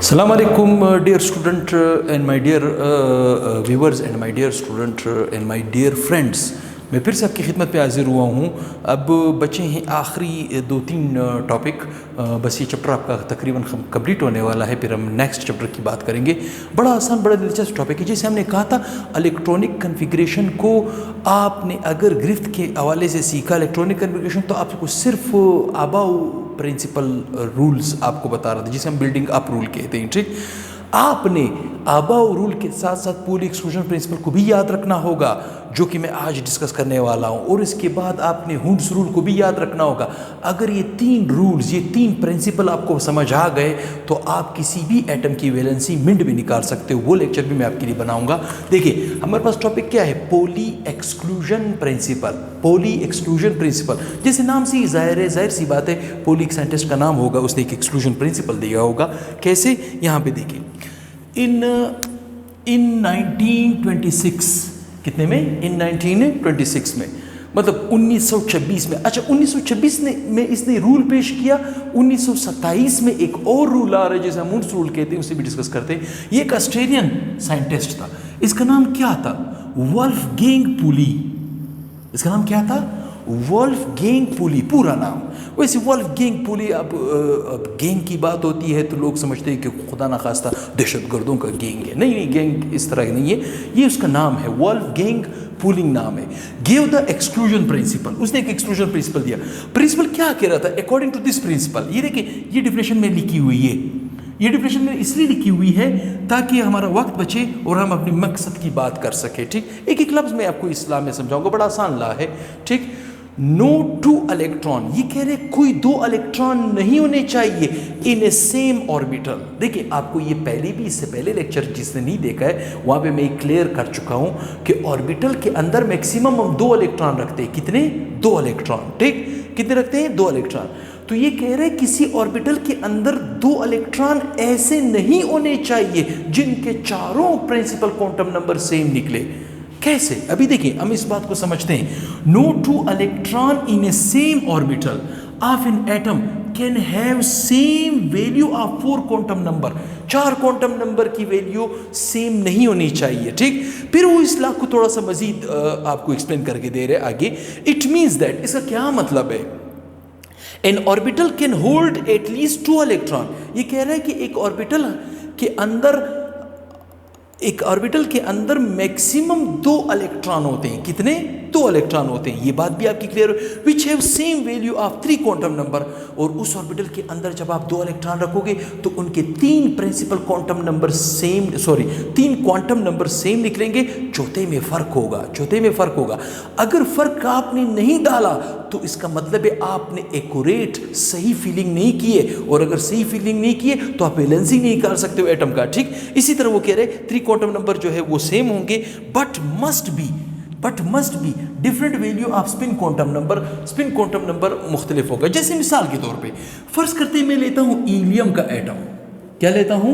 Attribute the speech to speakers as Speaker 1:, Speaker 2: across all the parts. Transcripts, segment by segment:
Speaker 1: Assalamu alaikum, dear student and my dear viewers and my dear student and my dear friends. मैं फिर से आपकी खिदमत पे हाजिर हुआ हूँ। अब बचे हैं आखिरी दो तीन टॉपिक, बस ये चैप्टर आपका तकरीबन कंप्लीट होने वाला है, फिर हम नेक्स्ट चैप्टर की बात करेंगे। बड़ा आसान बड़ा दिलचस्प टॉपिक है। जैसे हमने कहा था इलेक्ट्रॉनिक कन्फिग्रेशन को आपने अगर ग्रिफ्थ के हवाले से सीखा इलेक्ट्रॉनिक कन्फिग्रेशन, तो आपको सिर्फ आबाऊ प्रिंसिपल रूल्स आपको बता रहा था, जिसे हम बिल्डिंग अप रूल कहते हैं। ठीक, आपने आबाऊ रूल के साथ साथ पोली एक्सक्लूजन प्रिंसिपल को भी याद रखना होगा, जो कि मैं आज डिस्कस करने वाला हूँ। और इसके बाद आपने हुड्स रूल को भी याद रखना होगा। अगर ये तीन रूल्स, ये तीन प्रिंसिपल आपको समझ आ गए तो आप किसी भी एटम की वैलेंसी मिंट भी निकाल सकते हो। वो लेक्चर भी मैं आपके लिए बनाऊंगा। देखिए हमारे पास टॉपिक क्या है, पोली एक्सक्लूजन प्रिंसिपल। पोली एक्सक्लूजन प्रिंसिपल, जैसे नाम से ही जाहिर सी बात है, पोली एक साइंटिस्ट का नाम होगा, उसने एक एक्सक्लूजन प्रिंसिपल दिया होगा। कैसे, यहाँ पे देखिए इन 1926, कितने में, इन 1926 में, मतलब 1926 में। अच्छा 1926 में इसने रूल पेश किया। 1927 में एक और रूल आ रहा है, जैसे हम हुड्स रूल कहते हैं, उसे भी डिस्कस करते हैं। ये एक ऑस्ट्रेलियन साइंटिस्ट था। इसका नाम क्या था, वोल्फगैंग पुली। इसका नाम क्या था, वोल्फगैंग पुली, पूरा नाम। वैसे वोल्फगैंग पुली, अब गैंग की बात होती है तो लोग समझते हैं कि खुदा ना खास्ता दहशतगर्दों का गैंग है। नहीं, गैंग इस तरह नहीं है, ये उसका नाम है, वोल्फगैंग पुलिंग नाम है। गिव द एक्सक्लूजन प्रिंसिपल, उसने एक एक्सक्लूजन प्रिंसिपल दिया। प्रिंसिपल क्या कह रहा था, अकॉर्डिंग टू दिस प्रिंसिपल, ये देखिए ये डिफिनेशन में लिखी हुई है। ये डिफिनेशन में इसलिए लिखी हुई है ताकि हमारा वक्त बचे और हम अपने मकसद की बात कर सके। ठीक, एक एक लफ्ज़ मैं आपको इस्लाम में समझाऊंगा, बड़ा आसान ला है। ठीक, नो टू इलेक्ट्रॉन, ये कह रहे कोई दो इलेक्ट्रॉन नहीं होने चाहिए इन ए सेम ऑर्बिटल। देखिए आपको ये पहले भी, इससे पहले लेक्चर जिसने नहीं देखा है वहाँ पे मैं क्लियर कर चुका हूँ कि ऑर्बिटल के अंदर मैक्सिमम हम दो इलेक्ट्रॉन रखते हैं। कितने, दो इलेक्ट्रॉन। ठीक, कितने रखते हैं, दो इलेक्ट्रॉन। तो ये कह रहे हैं किसी ऑर्बिटल के अंदर दो इलेक्ट्रॉन ऐसे नहीं होने चाहिए जिनके चारों प्रिंसिपल क्वांटम नंबर सेम निकले। कैसे, अभी देखिए हम इस बात को समझते हैं। No two electron in a same orbital of an atom can have same value of 4 quantum number. 4 quantum number की वैल्यू सेम नहीं होनी चाहिए। ठीक, फिर वो इस लाख को थोड़ा सा मजीद आपको एक्सप्लेन करके दे रहे हैं आगे। इट मीन्स दैट, इसका क्या मतलब है, N orbital can hold at least 2 electron. ये कह रहा है कि एक ऑर्बिटल के अंदर मैक्सिमम 2 इलेक्ट्रॉन होते हैं। कितने, 2 इलेक्ट्रॉन होते हैं। ये बात भी आपकी clear, which have same value of 3 quantum number. और उस ऑर्बिटल के अंदर जब आप 2 इलेक्ट्रॉन रखोगे तो उनके 3 principal quantum number same, 3 quantum number same निकलेंगे। चौथे में फर्क होगा, चौथे में फर्क होगा। अगर फर्क आपने नहीं डाला तो इसका मतलब है आपने एक्यूरेट सही फीलिंग नहीं की है, और अगर सही फीलिंग नहीं की है तो आप वैलेंसी नहीं कर सकते हो एटम का। ठीक, इसी तरह वो कह रहे 3 क्वांटम नंबर जो है वो सेम होंगे, but must be different value off spin quantum number. Spin quantum number मुख्तलिफ होगा। जैसे मिसाल के तौर पे फर्ज करते हैं मैं लेता हूं हीलियम का एटम। क्या लेता हूं,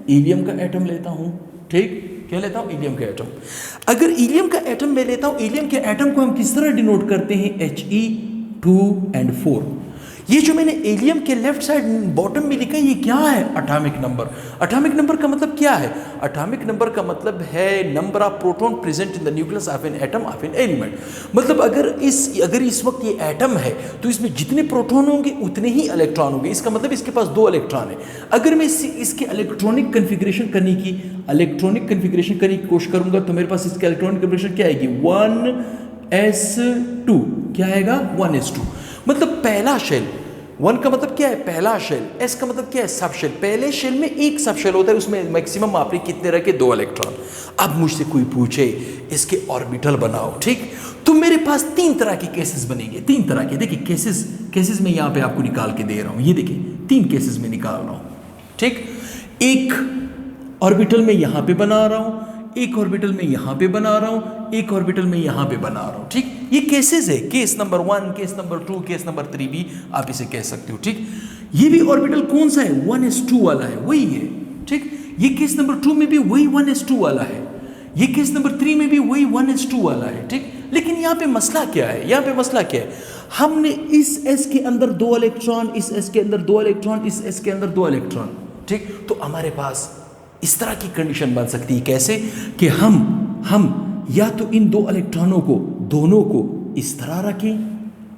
Speaker 1: हीलियम का एटम लेता हूं। ठीक, क्या लेता हूं, हीलियम का एटम। अगर हीलियम का एटम मैं लेता हूं, हीलियम के एटम को हम किस तरह डिनोट करते हैं, He2 and 4। ये जो मैंने हीलियम के लेफ्ट साइड बॉटम में लिखा है, ये क्या है, एटॉमिक नंबर। एटॉमिक नंबर का मतलब क्या है, एटॉमिक नंबर का मतलब है number of proton present in the nucleus of an atom of an element. मतलब अगर इस वक्त ये एटम है तो इसमें जितने प्रोटॉन होंगे उतने ही इलेक्ट्रॉन होंगे। इसका मतलब इसके पास 2 इलेक्ट्रॉन है। अगर मैं इसके इलेक्ट्रॉनिक कन्फिग्रेशन करने की कोशिश करूंगा तो मेरे पास इसका इलेक्ट्रॉनिक कन्फिग्रेशन क्या आएगी, 1s2। क्या आएगा, 1s2। मतलब पहला शेल, 1 का मतलब क्या है, पहला शेल। S का मतलब क्या है, सब शेल। पहले शेल में एक सब शेल होता है, उसमें मैक्सिमम आपने कितने रखे, 2 इलेक्ट्रॉन। अब मुझसे कोई पूछे इसके ऑर्बिटल बनाओ, ठीक, तो मेरे पास 3 तरह के केसेस बनेंगे, 3 तरह के। देखिए केसेस में यहाँ पे आपको निकाल के दे रहा हूँ। ये देखिए 3 केसेस में निकाल रहा हूँ। ठीक, एक ऑर्बिटल में यहाँ पे बना रहा हूँ, एक ऑर्बिटल में यहाँ पे बना रहा हूँ, एक ऑर्बिटल में यहाँ पे बना रहा हूँ। ठीक, ये केसेस है, case number 1, case number 2, case number 3 भी आप इसे कह सकते हो। ठीक, ये भी ऑर्बिटल कौन सा है, 1s2 वाला है, वही है। ठीक, ये केस नंबर 2 में भी वही 1s2 वाला है, ये केस नंबर 3 में भी वही 1s2 वाला है। ठीक, लेकिन यहाँ पे मसला क्या है, यहाँ पे मसला क्या है, हमने इस s के अंदर 2 इलेक्ट्रॉन, इस s के अंदर 2 इलेक्ट्रॉन, इस s के अंदर 2 इलेक्ट्रॉन ठीक। तो हमारे पास इस तरह की कंडीशन बन सकती है, कैसे कि हम या तो इन दो इलेक्ट्रॉनों को दोनों को इस तरह रखें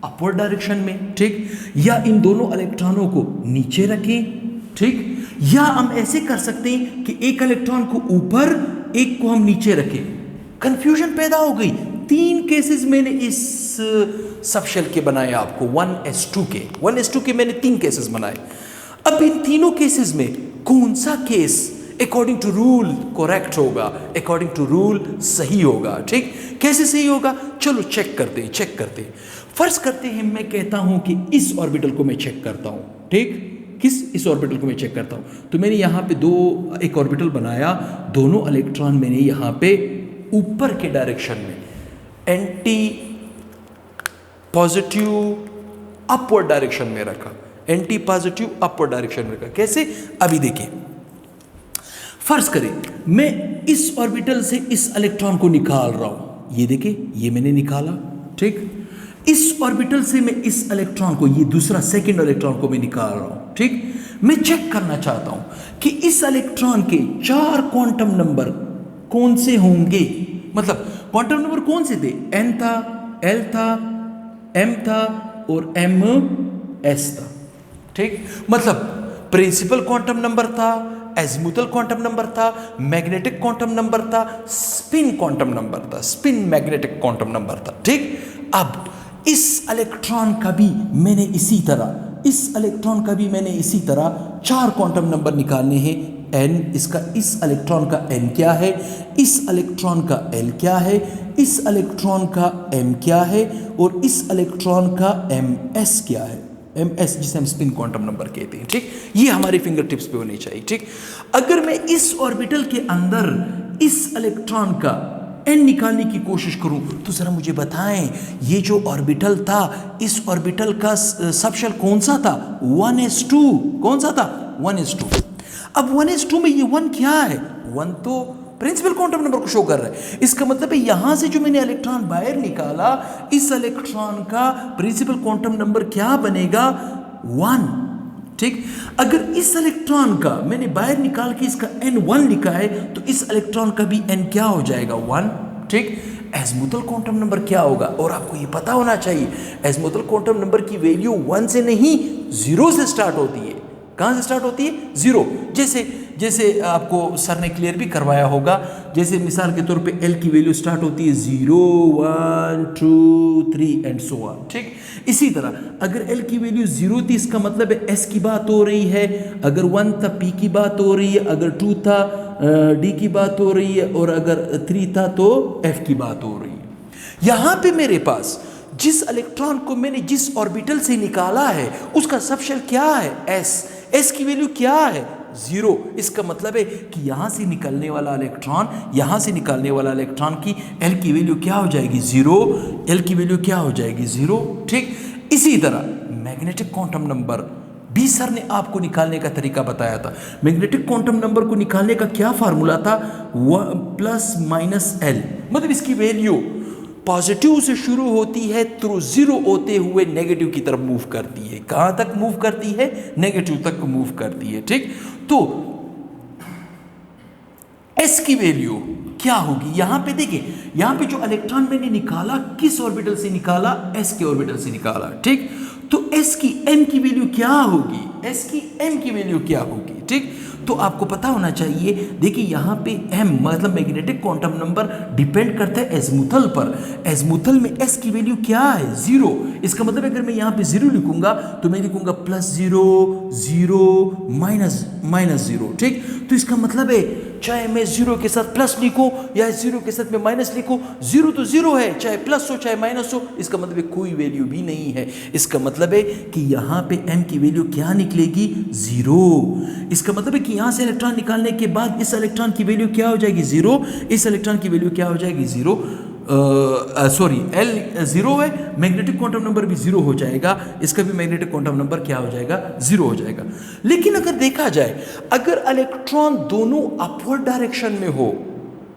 Speaker 1: अपवर्ड डायरेक्शन में, ठीक, या इन दोनों इलेक्ट्रॉनों को नीचे रखें, ठीक, या हम ऐसे कर सकते हैं कि एक इलेक्ट्रॉन को ऊपर एक को हम नीचे रखें। कंफ्यूजन पैदा हो गई। 3 केसेस मैंने इस सबशेल के बनाए आपको 1s2 के मैंने 3 केसेस बनाए। अब इन तीनों केसेस में कौन सा case according to rule correct होगा, अकॉर्डिंग टू रूल सही होगा, ठीक। कैसे सही होगा, चलो चेक करते हैं। फर्ज करते हैं मैं कहता हूं कि इस ऑर्बिटल को मैं चेक करता हूं, ठीक, इस ऑर्बिटल को मैं चेक करता हूं। तो मैंने यहां पे एक ऑर्बिटल बनाया, दोनों इलेक्ट्रॉन मैंने यहां पे ऊपर के डायरेक्शन में एंटी पॉजिटिव अपवर्ड डायरेक्शन में रखा, एंटी पॉजिटिव अपवर्ड डायरेक्शन में रखा। कैसे, अभी देखिए। फर्ज करें मैं इस ऑर्बिटल से इस इलेक्ट्रॉन को निकाल रहा हूं, ये देखिए, ये मैंने निकाला, ठीक। इस ऑर्बिटल से मैं इस इलेक्ट्रॉन को, ये दूसरा सेकंड इलेक्ट्रॉन को मैं निकाल रहा हूं, ठीक। मैं चेक करना चाहता हूं कि इस इलेक्ट्रॉन के 4 क्वांटम नंबर कौन से होंगे, मतलब क्वांटम नंबर कौन से थे, n था, l था, m था और ms था, ठीक। मतलब प्रिंसिपल क्वांटम नंबर था, एजिमुथल क्वांटम नंबर था, मैग्नेटिक क्वांटम नंबर था, स्पिन क्वांटम नंबर था, स्पिन मैग्नेटिक क्वांटम नंबर था, ठीक। अब इस इलेक्ट्रॉन का भी मैंने इसी तरह 4 क्वांटम नंबर निकालने हैं। n, इसका इस इलेक्ट्रॉन का n क्या है, इस इलेक्ट्रॉन का l क्या है, इस इलेक्ट्रॉन का m क्या है और इस इलेक्ट्रॉन का ms क्या है, ms जिसे हम स्पिन क्वांटम नंबर कहते हैं, ठीक। ये हमारे फिंगर टिप्स पे होनी चाहिए, ठीक। अगर मैं इस ऑर्बिटल के अंदर इस इलेक्ट्रॉन का n निकालने की कोशिश करूं तो जरा मुझे बताएं, ये जो ऑर्बिटल था, इस ऑर्बिटल का सबशेल कौन सा था, 1s2, कौन सा था, 1s2। अब 1s2 में ये 1 क्या है, 1 तो प्रिंसिपल क्वांटम नंबर को शो कर रहा है। इसका मतलब है यहां से जो मैंने इलेक्ट्रॉन बाहर निकाला, इस इलेक्ट्रॉन का प्रिंसिपल क्वांटम नंबर क्या बनेगा, 1, ठीक। अगर इस इलेक्ट्रॉन का मैंने बाहर निकाल के इसका n1 लिखा है तो इस इलेक्ट्रॉन का भी n क्या हो जाएगा, 1, ठीक। एजिमुथल क्वांटम नंबर क्या होगा, और आपको ये पता होना चाहिए एजिमुथल क्वांटम नंबर की वैल्यू 1 से नहीं 0 से स्टार्ट होती है। कहां से स्टार्ट होती है, 0। जैसे आपको सर ने क्लियर भी करवाया होगा, जैसे मिसाल के तौर पे L की वैल्यू स्टार्ट होती है 0, 1, 2, 3 एंड सो ऑन, ठीक। इसी तरह अगर L की वैल्यू 0 थी, इसका मतलब है S की बात हो रही है, अगर 1 था P की बात हो रही है, अगर 2 था D की बात हो रही है और अगर 3 था तो F की बात हो रही है। यहां पे मेरे पास जिस इलेक्ट्रॉन को मैंने जिस ऑर्बिटल से निकाला है उसका सबशेल क्या है, S की वैल्यू क्या है, 0। इसका मतलब है कि यहां से निकलने वाला इलेक्ट्रॉन की L की वैल्यू क्या हो जाएगी, 0, L की वैल्यू क्या हो जाएगी, 0, ठीक। इसी तरह मैग्नेटिक क्वांटम नंबर भी सर ने आपको निकालने का तरीका बताया था। मैग्नेटिक क्वांटम नंबर को निकालने का क्या फार्मूला था, +-L, मतलब इसकी वैल्यू पॉजिटिव से शुरू होती है थ्रू 0 होते हुए नेगेटिव की तरफ मूव करती है। कहां तक मूव करती है, नेगेटिव तक मूव करती है, ठीक। तो S की वैल्यू क्या होगी, यहां पे देखिए, यहां पे जो इलेक्ट्रॉन मैंने निकाला किस ऑर्बिटल से निकाला, S के ऑर्बिटल से निकाला, ठीक। तो S की m की वैल्यू क्या होगी, S की m की वैल्यू क्या होगी, ठीक। तो आपको पता होना चाहिए, देखिए यहां पे m मतलब मैग्नेटिक क्वांटम नंबर डिपेंड करता है एजिमुथल पर। एजिमुथल में S की वैल्यू क्या है, 0। इसका मतलब अगर मैं यहां पे 0 लिखूंगा तो मैं लिखूंगा +0, 0, -0, ठीक। तो इसका मतलब है चाहे मैं 0 के साथ प्लस लिखूं या 0 के साथ मैं माइनस लिखूं, 0 तो 0 है, चाहे प्लस हो चाहे माइनस हो, इसका मतलब है कोई वैल्यू भी नहीं है। इसका मतलब है कि यहाँ पे m की वैल्यू क्या निकलेगी, 0। इसका मतलब है कि यहाँ से इलेक्ट्रॉन निकालने के बाद इस इलेक्ट्रॉन की वैल्यू क्या हो जाएगी, 0, इस इलेक्ट्रॉन की वैल्यू क्या हो जाएगी, 0, सॉरी L 0 है, मैग्नेटिक क्वांटम नंबर भी 0 हो जाएगा, इसका भी मैग्नेटिक क्वांटम नंबर क्या हो जाएगा, 0 हो जाएगा। लेकिन अगर देखा जाए, अगर इलेक्ट्रॉन दोनों अपवर्ड डायरेक्शन में हो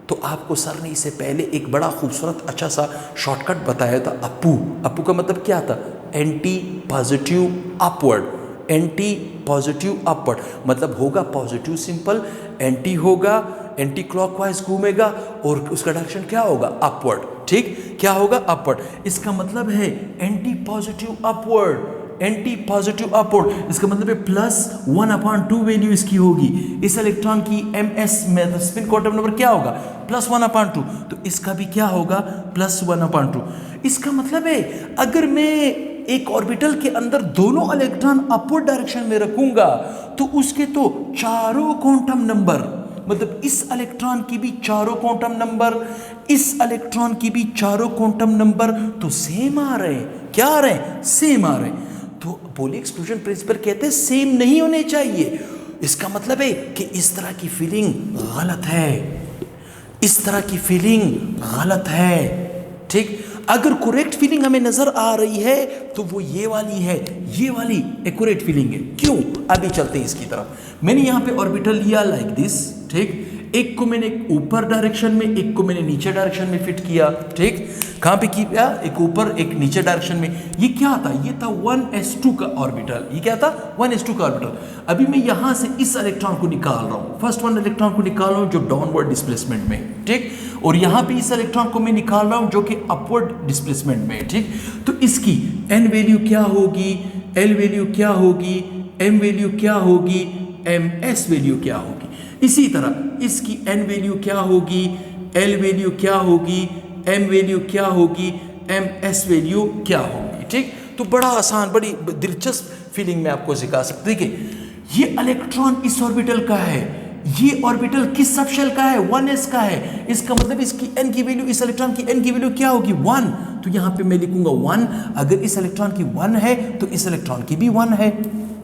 Speaker 1: तो आपको सर ने इससे पहले एक बड़ा खूबसूरत अच्छा सा शॉर्टकट बताया था, अप्पू का मतलब क्या था, anti positive upward, anti positive upward, मतलब होगा पॉजिटिव सिंपल, एंटी होगा, एंटी क्लॉकवाइज घूमेगा और उसका डायरेक्शन क्या होगा, अपवर्ड। ठीक, क्या होगा, अपवर्ड। इसका मतलब है anti positive upward, anti positive upward, इसका मतलब है +1/2 वैल्यू इसकी होगी। इस इलेक्ट्रॉन की ms में स्पिन क्वांटम नंबर क्या होगा, +1/2, तो इसका भी क्या होगा, +1/2। इसका मतलब है अगर मैं एक ऑर्बिटल के अंदर दोनों इलेक्ट्रॉन अपवर्ड डायरेक्शन में रखूंगा तो उसके तो चारों क्वांटम नंबर, मतलब इस इलेक्ट्रॉन की भी चारों क्वांटम नंबर, इस इलेक्ट्रॉन की भी चारों क्वांटम नंबर तो सेम आ रहे हैं। क्या आ रहे हैं, सेम आ रहे हैं। तो पॉली एक्सक्लूजन प्रिंसिपल कहते हैं सेम नहीं होने चाहिए। इसका मतलब है कि इस तरह की फीलिंग गलत है, इस तरह की फीलिंग गलत है। ठीक, अगर करेक्ट फीलिंग हमें नजर आ रही है तो वो ये वाली है, ये वाली एक्यूरेट फीलिंग है। क्यों, अभी चलते हैं इसकी तरफ। मैंने यहां पे ऑर्बिटल लिया लाइक दिस। ठीक, एक को मैंने ऊपर डायरेक्शन में, एक को मैंने नीचे डायरेक्शन में फिट किया। ठीक, कहां पे किया, एक ऊपर एक नीचे डायरेक्शन में। ये क्या था, ये था 1s2 का ऑर्बिटल। ये क्या था, 1s2 का ऑर्बिटल। अभी मैं यहां से इस इलेक्ट्रॉन को निकाल रहा हूं, फर्स्ट वन इलेक्ट्रॉन को निकाल रहा हूं जो डाउनवर्ड डिस्प्लेसमेंट में। ठीक, और यहां पे इस इलेक्ट्रॉन को मैं निकाल रहा हूं जो कि अपवर्ड डिस्प्लेसमेंट में। ठीक, तो इसकी n वैल्यू क्या होगी, l वैल्यू क्या होगी, m वैल्यू क्या होगी, ms वैल्यू क्या होगी। इसी तरह इसकी n वैल्यू क्या होगी, l वैल्यू क्या होगी, m वैल्यू क्या होगी, ms वैल्यू क्या होगी। ठीक, तो बड़ा आसान, बड़ी दिलचस्प फीलिंग में आपको सिखा सकते। देखिए, ये इलेक्ट्रॉन इस ऑर्बिटल का है, ये ऑर्बिटल किस सबशेल का है, 1s का है। इसका मतलब इसकी n की वैल्यू, इस इलेक्ट्रॉन की n की वैल्यू क्या होगी, 1। तो यहां पे मैं लिखूंगा 1। अगर इस इलेक्ट्रॉन की 1 है तो इस इलेक्ट्रॉन की भी 1 है।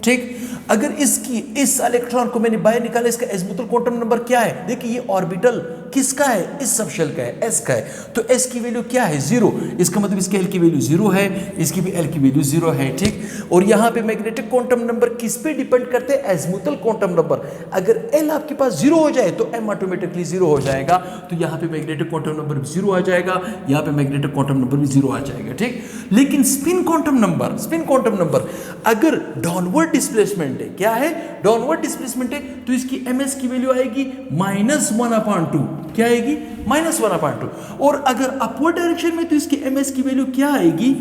Speaker 1: ठीक, अगर इसकी, इस इलेक्ट्रॉन को मैंने बाहर निकाला, इसका एज़िमुथल क्वांटम नंबर क्या है, देखिए ये ऑर्बिटल किसका है, इस सबशेल का है, s का है। तो s की वैल्यू क्या है, 0। इसका मतलब इसके l की वैल्यू 0 है, इसकी भी l की वैल्यू 0 है। ठीक, और यहाँ पे मैग्नेटिक क्वांटम नंबर किस पे डिपेंड करते हैं, एज़िमुथल क्वांटम नंबर। अगर l आपके पास 0 हो जाए तो m ऑटोमेटिकली 0 हो जाएगा। तो यहाँ पे मैग्नेटिक क्वांटम नंबर भी 0 आ जाएगा, यहाँ पे मैग्नेटिक क्वांटम नंबर भी 0 आ जाएगा। ठीक, लेकिन spin quantum number, spin quantum number अगर डाउनवर्ड डिस्प्लेसमेंट है, क्या है, डाउनवर्ड डिस्प्लेसमेंट है, तो इसकी ms की वैल्यू आएगी -1/2। क्या आएगी, -1/2। और अगर अपवर्ड डायरेक्शन में तो इसकी ms की वैल्यू क्या आएगी,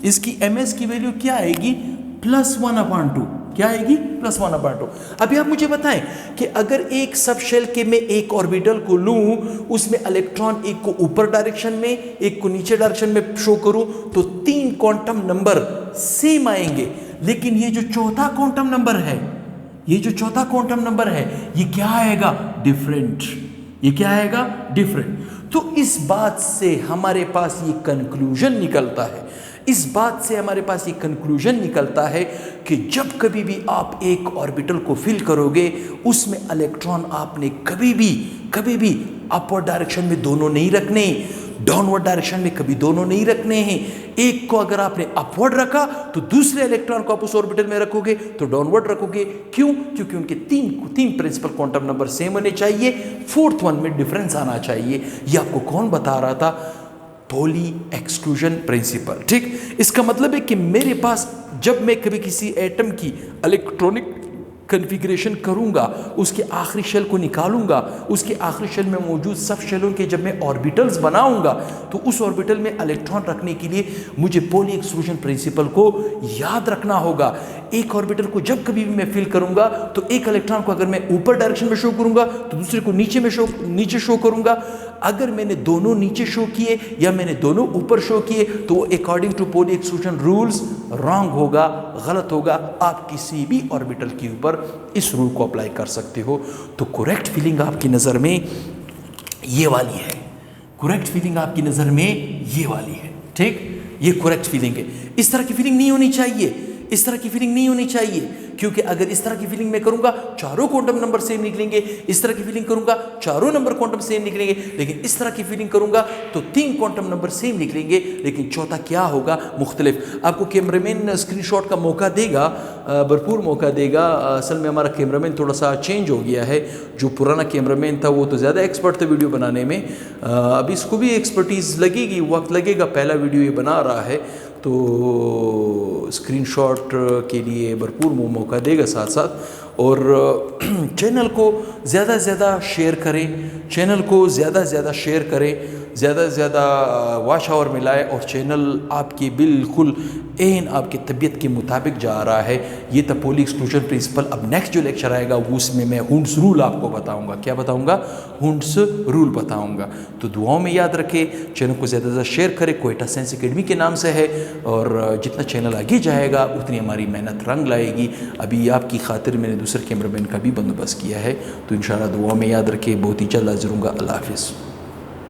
Speaker 1: इसकी ms की वैल्यू क्या आएगी, +1/2। क्या आएगी, +1/2। अभी आप मुझे बताएं कि अगर एक सबशेल के में एक ऑर्बिटल को लूं, उसमें इलेक्ट्रॉन एक को ऊपर डायरेक्शन में, एक को नीचे डायरेक्शन में शो करूं, तो 3 क्वांटम नंबर सेम आएंगे। लेकिन ये जो चौथा क्वांटम नंबर है, ये जो चौथा क्वांटम नंबर है, ये क्या आएगा, डिफरेंट। ये क्या आएगा, डिफरेंट। तो इस बात से हमारे पास ये कंक्लूजन निकलता है, इस बात से हमारे पास ये कंक्लूजन निकलता है कि जब कभी भी आप एक ऑर्बिटल को फिल करोगे, उसमें इलेक्ट्रॉन आपने कभी भी अपवर्ड डायरेक्शन में दोनों नहीं रखने, डाउनवर्ड डायरेक्शन में कभी दोनों नहीं रखने हैं। एक को अगर आपने अपवर्ड रखा तो दूसरे इलेक्ट्रॉन को आप उस ऑर्बिटल में रखोगे तो डाउनवर्ड रखोगे। क्यों, क्योंकि उनके तीन प्रिंसिपल क्वांटम नंबर सेम होने चाहिए, फोर्थ वन में डिफरेंस आना चाहिए। ये आपको कौन बता रहा था, पॉली एक्सक्लूजन प्रिंसिपल। ठीक, इसका मतलब है कि मेरे पास जब मैं कभी किसी एटम की इलेक्ट्रॉनिक कन्फिग्रेशन करूंगा, उसके आखिरी शेल को निकालूंगा, उसके आखिरी शेल में मौजूद सब शेलों के जब मैं ऑर्बिटल्स बनाऊंगा, तो उस ऑर्बिटल में इलेक्ट्रॉन रखने के लिए मुझे पॉली एक्सक्लूजन प्रिंसिपल को याद रखना होगा। एक ऑर्बिटल को जब कभी भी मैं फिल करूंगा तो एक इलेक्ट्रॉन को अगर मैं ऊपर डायरेक्शन में शो करूंगा तो दूसरे को नीचे शो करूंगा। अगर मैंने दोनों नीचे शो किए या मैंने दोनों ऊपर शो किए तो according to Pauli exclusion rules wrong होगा, गलत होगा। आप किसी भी ऑर्बिटल के ऊपर इस रूल को अप्लाई कर सकते हो। तो करेक्ट फीलिंग आपकी नज़र में ये वाली है, करेक्ट फीलिंग आपकी नज़र में ये वाली है। ठीक, ये करेक्ट फीलिंग है। इस तरह की फीलिंग नहीं होनी चाहिए, इस तरह की फीलिंग नहीं होनी चाहिए, क्योंकि अगर इस तरह की फीलिंग मैं करूंगा चारों क्वांटम नंबर सेम निकलेंगे, इस तरह की फीलिंग करूंगा चारों नंबर क्वांटम सेम निकलेंगे, लेकिन इस तरह की फीलिंग करूंगा तो 3 क्वांटम नंबर सेम निकलेंगे, लेकिन चौथा क्या होगा, मुख्तलिफ। आपको कैमरामैन स्क्रीनशॉट का मौका देगा, भरपूर मौका देगा। असल में हमारा कैमरामैन थोड़ा सा चेंज हो गया है, जो पुराना कैमरामैन था वो तो ज़्यादा एक्सपर्ट था वीडियो बनाने में, अब इसको भी एक्सपर्टीज़ लगेगी, वक्त लगेगा, पहला वीडियो ये बना रहा है। तो स्क्रीनशॉट के लिए भरपूर मौका देगा साथ साथ। और चैनल को ज़्यादा से ज़्यादा शेयर करें, चैनल को ज़्यादा से ज़्यादा शेयर करें, ज़्यादा से ज़्यादा वॉच आवर मिलाए, और चैनल आपकी बिल्कुल एन आपकी तबीयत के मुताबिक जा रहा है। ये था पोली एक्सक्लूजन प्रिंसिपल। अब नेक्स्ट जो लेक्चर आएगा वो उसमें मैं हुंड्स रूल आपको बताऊंगा। क्या बताऊंगा? हुंड्स रूल बताऊंगा। तो दुआओं में याद रखें, चैनल को ज़्यादा से ज़्यादा शेयर करें, कोयटा साइंस एकेडमी के नाम से है, और जितना चैनल आगे जाएगा उतनी हमारी मेहनत रंग लाएगी। अभी आपकी खातिर मैंने दूसरे कैमरामैन का भी बंदोबस्त किया है, तो इंशाल्लाह दुआओं में याद रखें। बहुत ही जल्द हाजिर होऊंगा। अल्लाह हाफिज़।